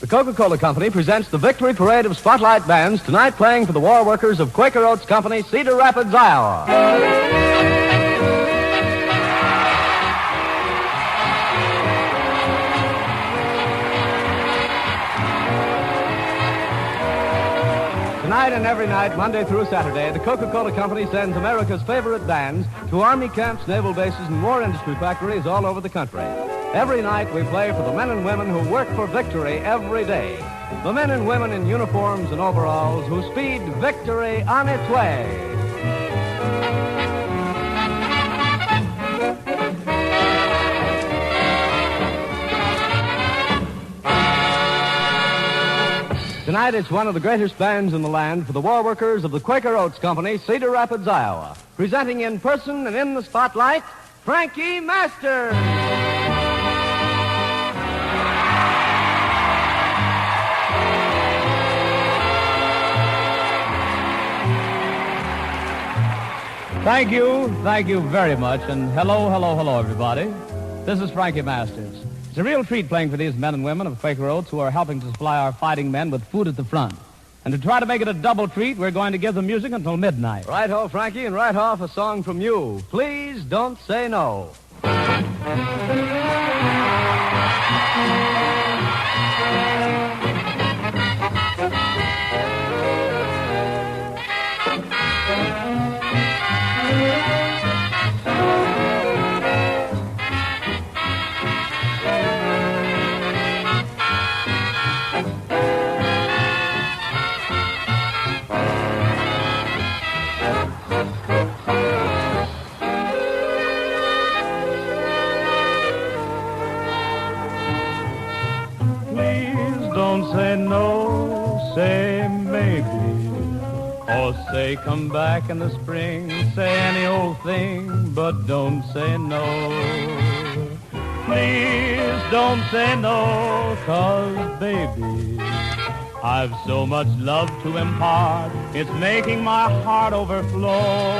The Coca-Cola Company presents the Victory Parade of Spotlight Bands, tonight playing for the war workers of Quaker Oats Company, Cedar Rapids, Iowa. Tonight and every night, Monday through Saturday, the Coca-Cola Company sends America's favorite bands to Army camps, naval bases, and war industry factories all over the country. Every night we play for the men and women who work for victory every day. The men and women in uniforms and overalls who speed victory on its way. Tonight it's one of the greatest bands in the land for the war workers of the Quaker Oats Company, Cedar Rapids, Iowa. Presenting in person and in the spotlight, Frankie Masters. Thank you very much, and hello, everybody. This is Frankie Masters. It's a real treat playing for these men and women of Quaker Oats who are helping to supply our fighting men with food at the front. And to try to make it a double treat, we're going to give them music until midnight. Right-ho, Frankie, and right off a song from you. Please Don't Say No. Don't say no, say maybe, or say come back in the spring. Say any old thing, but don't say no. Please don't say no, 'cause baby, I've so much love to impart. It's making my heart overflow.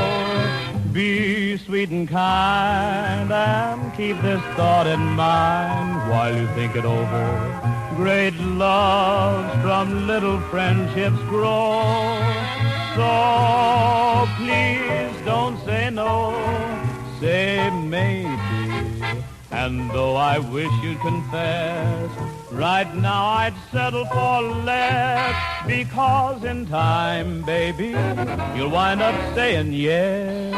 Be sweet and kind, and keep this thought in mind while you think it over. Great loves from little friendships grow. So please don't say no, say maybe. And though I wish you'd confess, right now I'd settle for less. Because in time, baby, you'll wind up saying yes.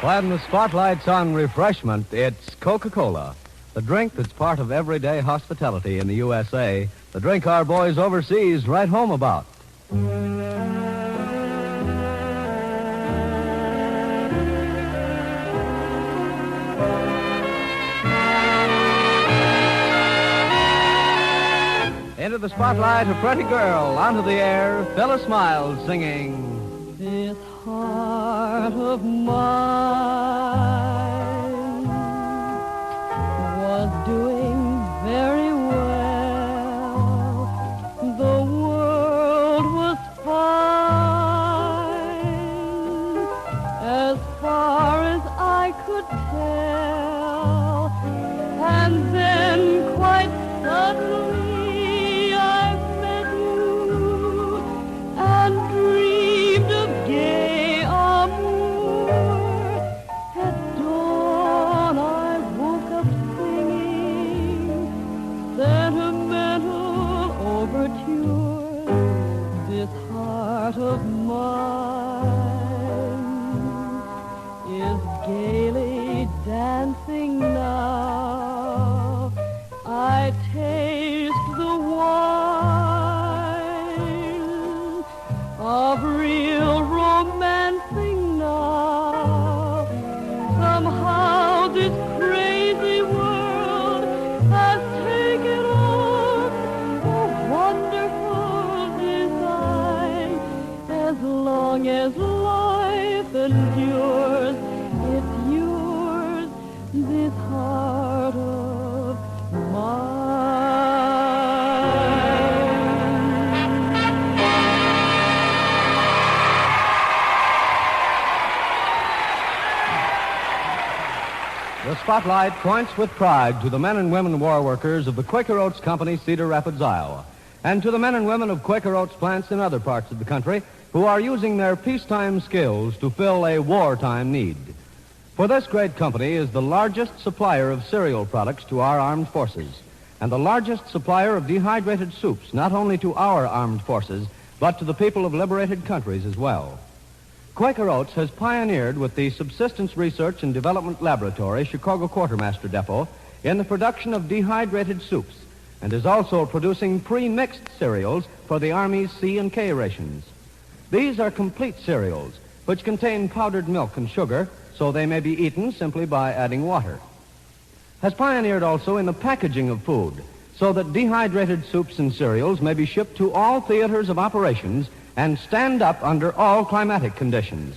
When the spotlight's on refreshment, it's Coca-Cola, the drink that's part of everyday hospitality in the USA, the drink our boys overseas write home about. Into the spotlight, a pretty girl, onto the air, Phyllis Miles singing, This heart of mine was doing very well. The world was fine as far as I could tell. And then quite suddenly I met you and dreamed of gay amour. The spotlight points with pride to the men and women war workers of the Quaker Oats Company, Cedar Rapids, Iowa, and to the men and women of Quaker Oats plants in other parts of the country who are using their peacetime skills to fill a wartime need. For this great company is the largest supplier of cereal products to our armed forces, and the largest supplier of dehydrated soups, not only to our armed forces, but to the people of liberated countries as well. Quaker Oats has pioneered with the Subsistence Research and Development Laboratory, Chicago Quartermaster Depot, in the production of dehydrated soups, and is also producing pre-mixed cereals for the Army's C and K rations. These are complete cereals, which contain powdered milk and sugar, so they may be eaten simply by adding water. Has pioneered also in the packaging of food, so that dehydrated soups and cereals may be shipped to all theaters of operations and stand up under all climatic conditions.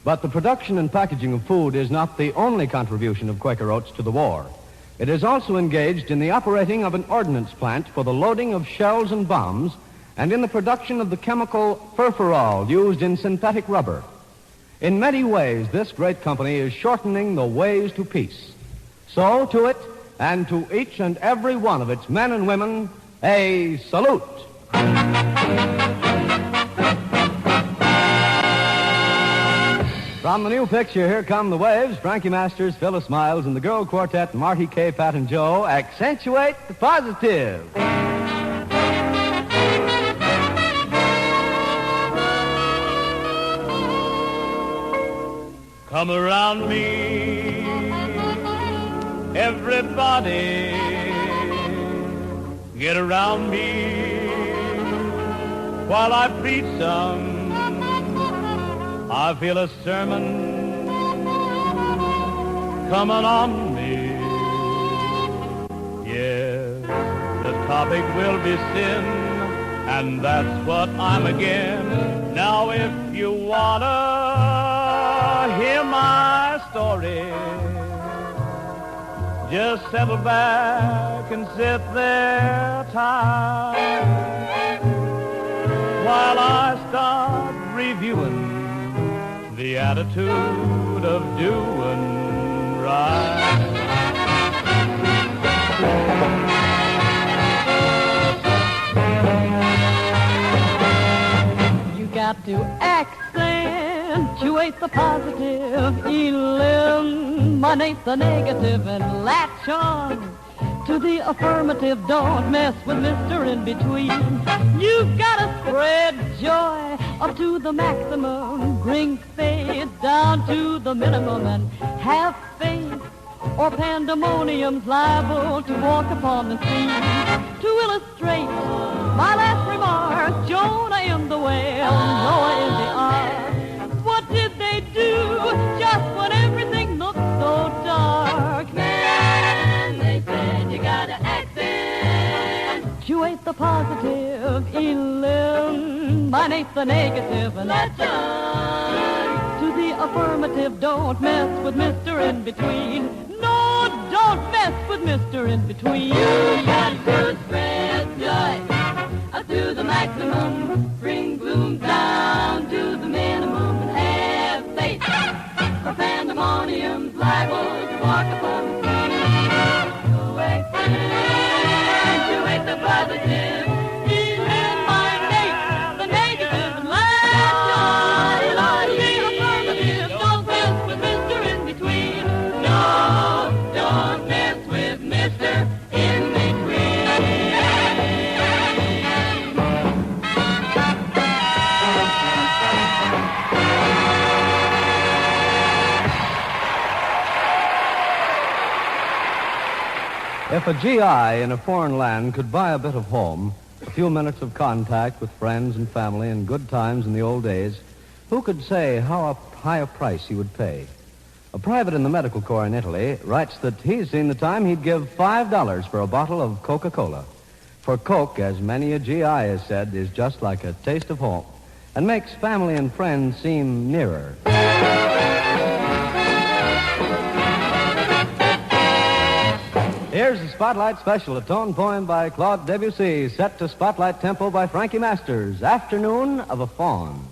But the production and packaging of food is not the only contribution of Quaker Oats to the war. It is also engaged in the operating of an ordnance plant for the loading of shells and bombs and in the production of the chemical furfural used in synthetic rubber. In many ways, this great company is shortening the ways to peace. So to it and to each and every one of its men and women, a salute. From the new picture, Here Come the Waves, Frankie Masters, Phyllis Miles, and the girl quartet, Marty K., Pat, and Joe, accentuate the positive. Come around me, everybody, get around me while I preach some. I feel a sermon coming on me. Yes, the topic will be sin, and that's what I'm again. Now if you wanna hear my story, just settle back and sit there tight while I start reviewing the attitude of doing right. You got to accentuate the positive, eliminate the negative, and latch on to the affirmative. Don't mess with Mr. In Between. You've got to spread joy up to the maximum, bring faith down to the minimum, and have faith, or pandemonium's liable to walk upon the scene. To illustrate my last remark, Jonah in the whale, Noah in the ark. What did they do just when everything looked so dark? Man, they said you gotta accentuate the positive, eliminate the negative, and let's to the affirmative. Don't mess with Mr. In Between. No, don't mess with Mr. In Between. You got to spread joy up to the maximum, bring gloom down to the minimum, and have faith, or pandemonium's liable to walk upon the scene. So accentuate the positive, eliminate the negative, and latch on to the affirmative. Don't mess with Mr. In Between. No, don't mess with Mr. In Between. If a GI in a foreign land could buy a bit of home, a few minutes of contact with friends and family, and good times in the old days, who could say how high a price he would pay? A private in the medical corps in Italy writes that he's seen the time he'd give $5 for a bottle of Coca-Cola. For Coke, as many a GI has said, is just like a taste of home and makes family and friends seem nearer. Here's a Spotlight special, a tone poem by Claude Debussy, set to Spotlight tempo by Frankie Masters, Afternoon of a Faun.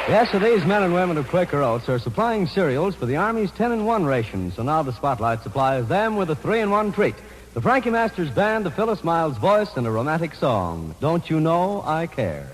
Yes, so these men and women of Quaker Oats are supplying cereals for the Army's 10-in-1 ration, so now the Spotlight supplies them with a 3-in-1 treat. The Frankie Masters Band, the Phyllis Miles voice, and a romantic song, Don't You Know I Care.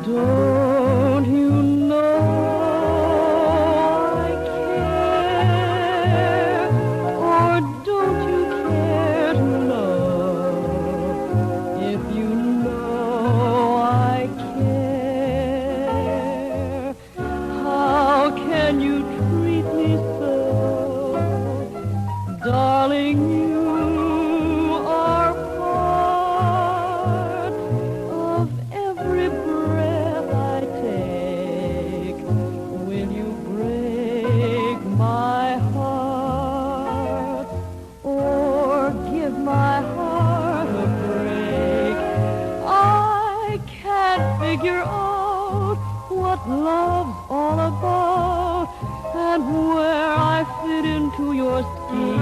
Don't you know I care, or don't you care to know? If you know I care, how can you treat me so? Darling, you are part of every breath I take. Will you break my heart or give my heart a break? I can't figure out what love's all about and where I fit into your scheme.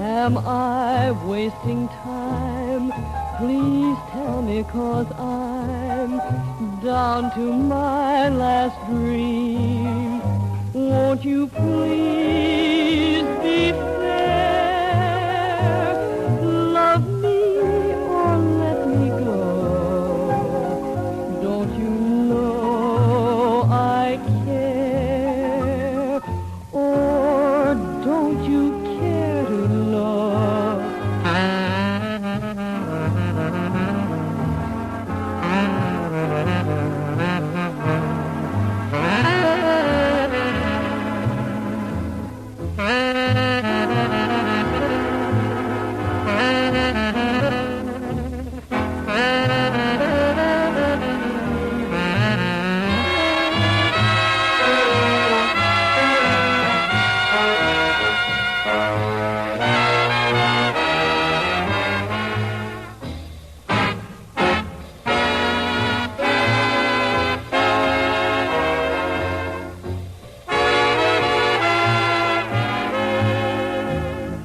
Am I wasting time? Please tell me, 'cause I'm down to my last dream. Won't you please be fair? Love me or let me go. Don't you know I care? Or don't you care to know?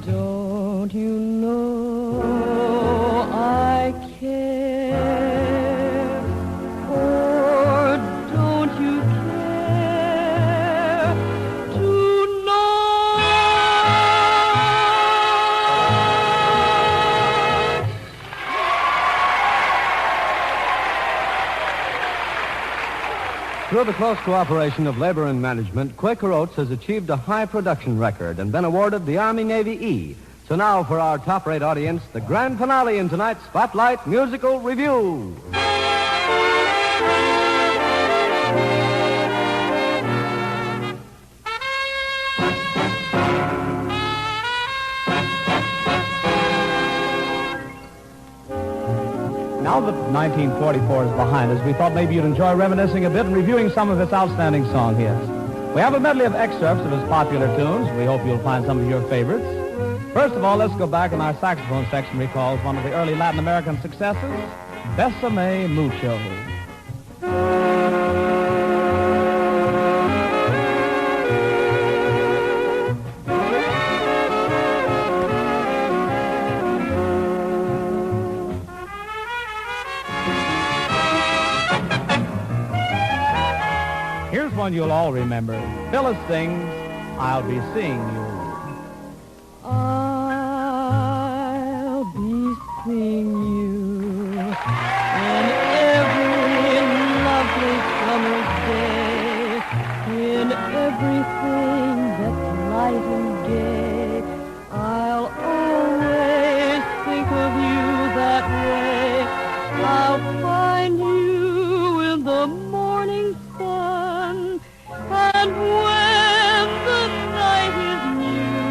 Don't you know I care? Or don't you care to know? Through the close cooperation of labor and management, Quaker Oats has achieved a high production record and been awarded the Army-Navy E. So now for our top-rate audience, the grand finale in tonight's Spotlight Musical Review. Now that 1944 is behind us, we thought maybe you'd enjoy reminiscing a bit and reviewing some of its outstanding song hits. We have a medley of excerpts of his popular tunes. We hope you'll find some of your favorites. First of all, let's go back and our saxophone section recalls one of the early Latin American successes, Bésame Mucho. one you'll all remember. Phyllis sings, I'll Be Seeing You. I'll be seeing you in every lovely summer's day, in everything that's light and gay. I'll always think of you that way. I'll find you in the morning sun, and when the night is new,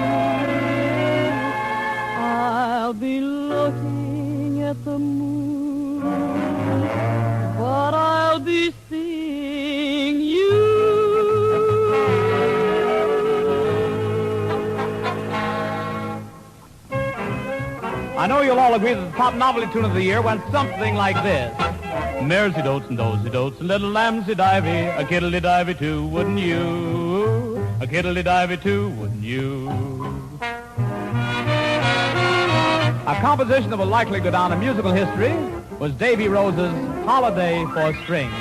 I'll be looking at the moon, but I'll be seeing you. I know you'll all agree that the top novelty tune of the year went something like this. Maresy dotes and dozy dotes and little lambsy divey, a kiddly divey too, wouldn't you? A kiddly divey too, wouldn't you? A composition that will likely go down in musical history was Davy Rose's Holiday for Strings.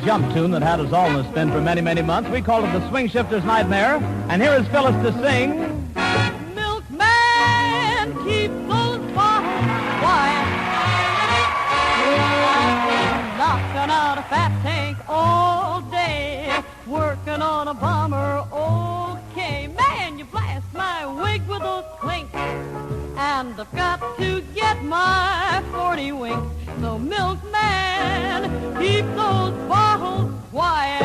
Jump tune that had us all in a spin for many, many months. We called it the Swing Shifter's Nightmare. And here is Phyllis to sing. Milkman, keep those bottles quiet. Knocking out a fat tank all day, working on a bomber, okay. Man, you blast my wig with those clinks, and I've got to get my 40 winks. So milkman, keep those bottles quiet.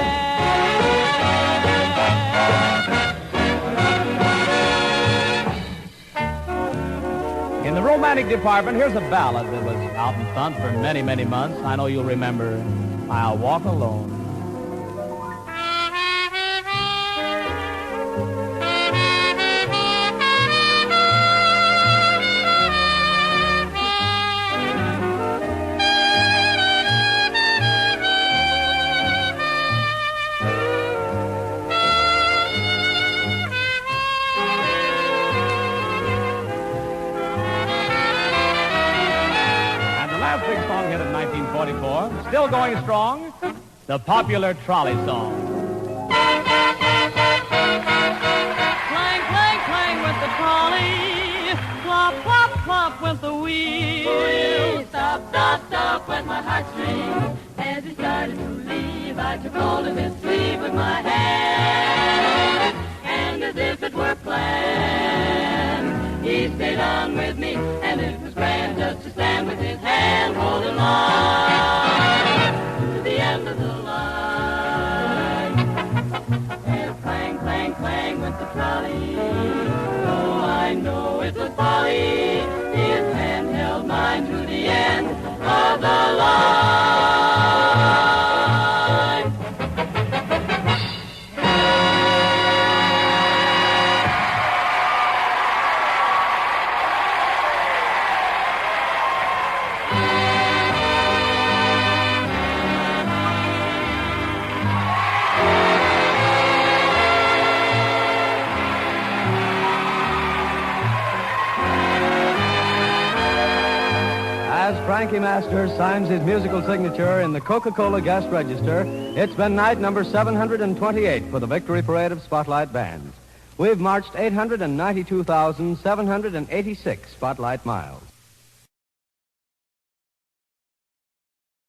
In the romantic department, here's a ballad that was out in front for many, many months. I know you'll remember, I'll Walk Alone. Big song hit in 1944, still going strong, the popular trolley song. Clang, clang, clang with the trolley, plop, plop, plop with the wheel. Stop, stop, stop went my heartstrings. As he started to leave, I took hold of his sleeve with my hand, and as if it were planned, he stayed on with me, and it was grand just to stand with his hand holding on to the end of the line. And clang, clang, clang went the trolley. Oh, I know it was folly. His hand held mine to the end of the line. As Frankie Masters signs his musical signature in the Coca-Cola guest register, it's been night number 728 for the Victory Parade of Spotlight Bands. We've marched 892,786 Spotlight miles.